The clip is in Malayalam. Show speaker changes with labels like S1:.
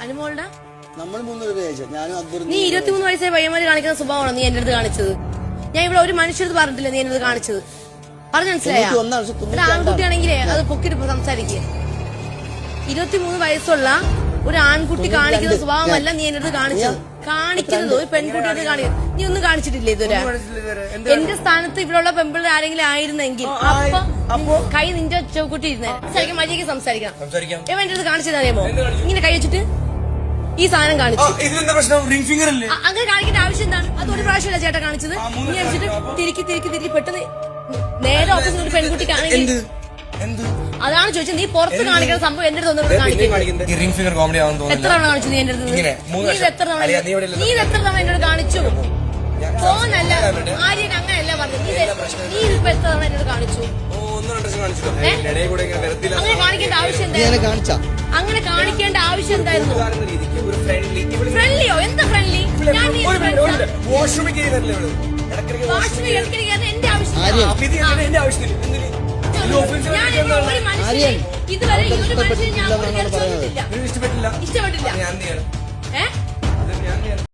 S1: അനുമോളുടെ
S2: നമ്മൾ 3 രൂപ അയച്ചു. ഞാനും അക്ബറും.
S1: നീ 23 വയസ്സായ പയ്യന്മാര് കാണിക്കുന്ന സ്വഭാവമാണോ നീ എന്റെ അടുത്ത് കാണിച്ചത്? ഞാൻ ഇവിടെ ഒരു മനുഷ്യരത് പറഞ്ഞിട്ടില്ല നീ എന്റെ അടുത്ത് കാണിച്ചത്. പറഞ്ഞു മനസ്സിലായ? ആൺകുട്ടിയാണെങ്കിലേ അത് പൊക്കിട്ട് സംസാരിക്കുക. 23 വയസ്സുള്ള ഒരു ആൺകുട്ടി കാണിക്കുന്ന സ്വഭാവമല്ല നീ എന്റെ അടുത്ത് കാണിച്ചത്. കാണിക്കുന്നത് ഒരു പെൺകുട്ടിയുടെ കാണിക്കുന്നത് നീ ഒന്നും കാണിച്ചിട്ടില്ല ഇതുവരെ. എന്റെ സ്ഥാനത്ത് ഇവിടെയുള്ള പെൺപിള്ളേർ ആരെങ്കിലും ആയിരുന്നെങ്കിൽ അപ്പൊ കൈ നിന്റെ ചവിട്ടി ഇരുന്നേ മര്യാദയ്ക്ക് സംസാരിക്കണം. എന്റെ അടുത്ത് കാണിച്ചത് അറിയാമോ? ഇങ്ങനെ കൈ വെച്ചിട്ട് ഈ സാധനം കാണിച്ചു. അങ്ങനെ കാണിക്കേണ്ട ആവശ്യം എന്താണ്? അത് ഒരു പ്രാവശ്യമല്ല ചേട്ടാ കാണിച്ചത്. നീ അടിച്ചിട്ട് തിരിക്കി പെട്ടെന്ന് നേരെ ഓപ്പോസിറ്റ് ഒരു പെൺകുട്ടിക്കാണെങ്കിൽ അതാണ് ചോദിച്ചത്. നീ പുറത്ത് കാണിക്കുന്ന സംഭവം എന്റെ അടുത്ത് എത്ര തവണ കാണിച്ചു നീ എന്റെ അടുത്ത്? നീ എത്ര തവണ എന്നോട് കാണിച്ചു? ഫോണല്ല ആര്യൻ അങ്ങനെയല്ല പറഞ്ഞത്. നീ ഇതിപ്പോ എത്ര തവണ എന്നോട് കാണിച്ചു? അങ്ങനെ കാണിക്കേണ്ട ആവശ്യം എന്തായിരുന്നു? അങ്ങനെ കാണിക്കേണ്ട ആവശ്യം എന്തായിരുന്നു? ഫ്രണ്ട്ലിയോ? എന്താ ഫ്രണ്ട്ലി? ഞാൻ എന്റെ ആവശ്യം ഇതുവരെ ഈ ഒരു മനുഷ്യനെ ഞാൻ ഇഷ്ടപ്പെട്ടില്ല.